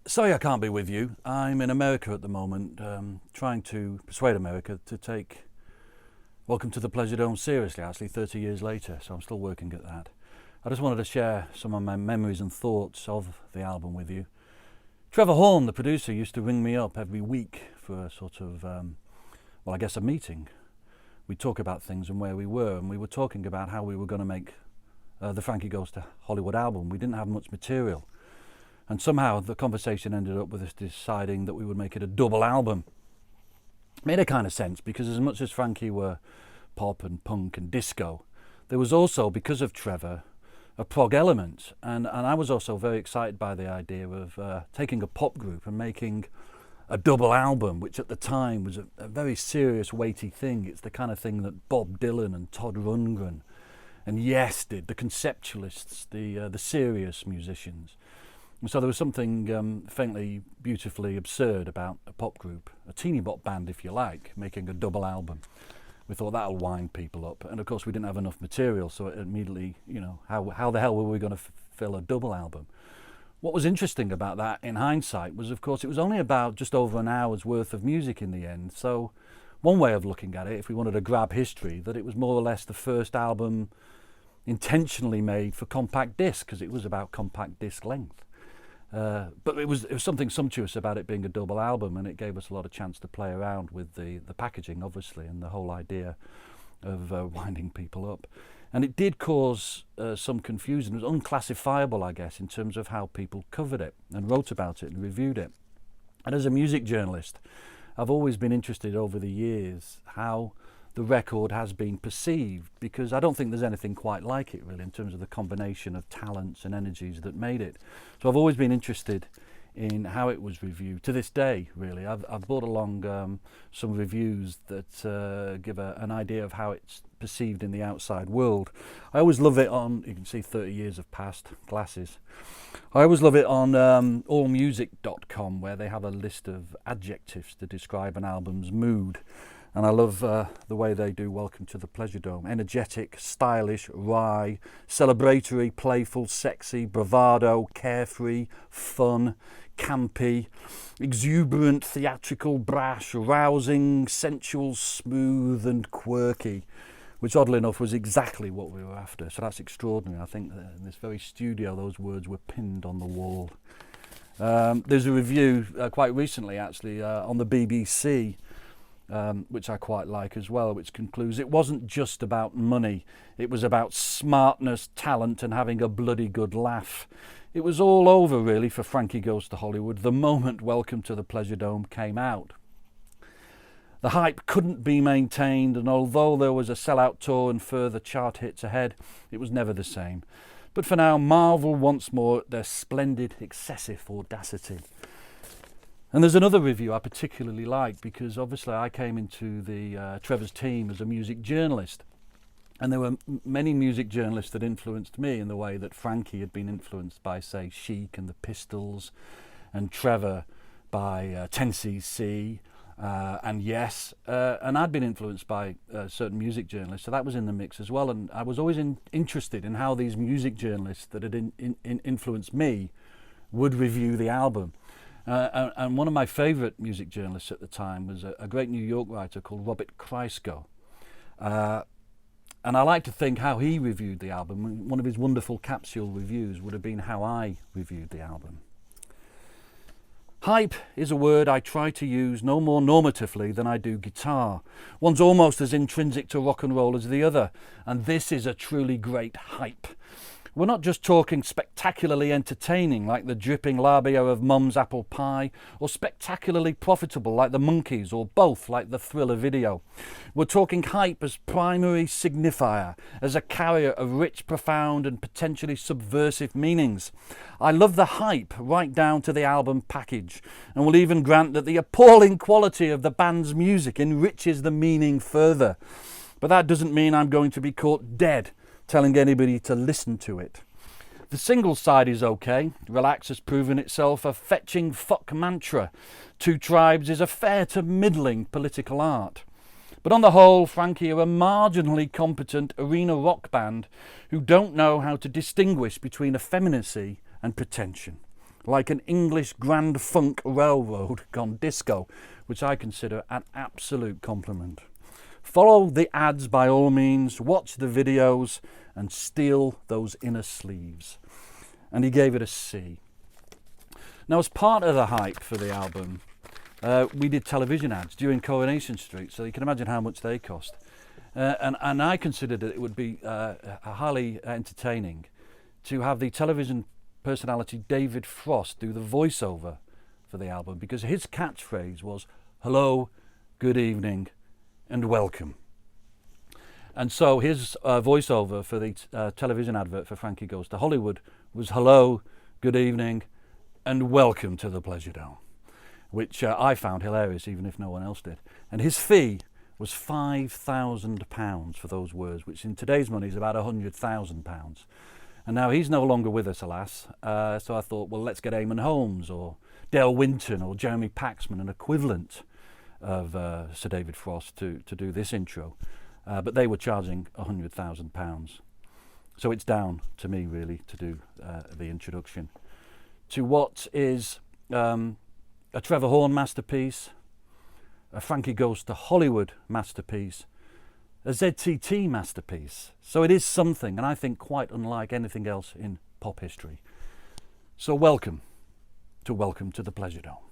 Sorry I can't be with you. I'm in America at the moment, trying to persuade America to take Welcome to the Pleasuredome seriously, actually 30 years later, so I'm still working at that. I just wanted to share some of my memories and thoughts of the album with you. Trevor Horn, the producer, used to ring me up every week for a sort of, well, I guess a meeting. We'd talk about things and where we were, and we were talking about how we were going to make the Frankie Goes to Hollywood album. We didn't have much material. And somehow the conversation ended up with us deciding that we would make it a double album. Made a kind of sense, because as much as Frankie were pop and punk and disco, there was also, because of Trevor, a prog element. And I was also very excited by the idea of taking a pop group and making a double album, which at the time was a very serious, weighty thing. It's the kind of thing that Bob Dylan and Todd Rundgren and Yes did, the conceptualists, the serious musicians. And so there was something faintly, beautifully absurd about a pop group, a teeny bop band if you like, making a double album. We thought that'll wind people up. And of course we didn't have enough material, so it immediately, you know, how the hell were we going to fill a double album? What was interesting about that in hindsight was, of course, it was only about just over an hour's worth of music in the end. So one way of looking at it, if we wanted to grab history, that it was more or less the first album intentionally made for compact disc, because it was about compact disc length. But it was something sumptuous about it being a double album, and it gave us a lot of chance to play around with the packaging, obviously, and the whole idea of winding people up. And it did cause some confusion. It was unclassifiable, I guess, in terms of how people covered it and wrote about it and reviewed it. And as a music journalist, I've always been interested over the years how the record has been perceived, because I don't think there's anything quite like it really in terms of the combination of talents and energies that made it. So I've always been interested in how it was reviewed. To this day, really, I've brought along some reviews that give an idea of how it's perceived in the outside world. I always love it on, you can see 30 years have passed, glasses. I always love it on allmusic.com, where they have a list of adjectives to describe an album's mood. And I love the way they do Welcome to the Pleasuredome. Energetic, stylish, wry, celebratory, playful, sexy, bravado, carefree, fun, campy, exuberant, theatrical, brash, rousing, sensual, smooth and quirky, which oddly enough was exactly what we were after. So that's extraordinary. I think that in this very studio those words were pinned on the wall. There's a review quite recently actually on the BBC, which I quite like as well, which concludes it wasn't just about money, it was about smartness, talent and having a bloody good laugh. It was all over really for Frankie Goes to Hollywood the moment Welcome to the Pleasuredome came out. The hype couldn't be maintained, and although there was a sellout tour and further chart hits ahead, it was never the same. But for now, marvel once more at their splendid, excessive audacity. And there's another review I particularly like, because obviously I came into the Trevor's team as a music journalist, and there were many music journalists that influenced me in the way that Frankie had been influenced by, say, Chic and the Pistols, and Trevor by 10cc and Yes, and I'd been influenced by certain music journalists, so that was in the mix as well. And I was always interested in how these music journalists that had influenced me would review the album. And one of my favourite music journalists at the time was a great New York writer called Robert Kreisco. And I like to think how he reviewed the album. One of his wonderful capsule reviews would have been how I reviewed the album. Hype is a word I try to use no more normatively than I do guitar. One's almost as intrinsic to rock and roll as the other, and this is a truly great hype. We're not just talking spectacularly entertaining like the dripping labia of Mum's apple pie, or spectacularly profitable like the Monkees, or both like the Thriller video. We're talking hype as primary signifier, as a carrier of rich, profound and potentially subversive meanings. I love the hype right down to the album package, and will even grant that the appalling quality of the band's music enriches the meaning further. But that doesn't mean I'm going to be caught dead telling anybody to listen to it. The single side is okay. Relax has proven itself a fetching fuck mantra. Two Tribes is a fair to middling political art. But on the whole, Frankie are a marginally competent arena rock band who don't know how to distinguish between effeminacy and pretension. like an English Grand Funk Railroad gone disco, which I consider an absolute compliment. Follow the ads by all means, watch the videos and steal those inner sleeves. And he gave it a C. Now, as part of the hype for the album, we did television ads during Coronation Street, so you can imagine how much they cost. And I considered that it would be highly entertaining to have the television personality David Frost do the voiceover for the album, because his catchphrase was, "Hello, good evening, and welcome." And so his voiceover for the television advert for Frankie Goes to Hollywood was, "Hello, good evening, and welcome to the Pleasuredome," which I found hilarious, even if no one else did. And his fee was £5,000 for those words, which in today's money is about £100,000. And now he's no longer with us, alas. So I thought, well, let's get Eamon Holmes or Dale Winton or Jeremy Paxman, an equivalent of Sir David Frost, to do this intro. But they were charging £100,000. So it's down to me, really, to do the introduction to what is a Trevor Horn masterpiece, a Frankie Goes to Hollywood masterpiece, a ZTT masterpiece. So it is something, and I think quite unlike anything else in pop history. So welcome to the Pleasuredome.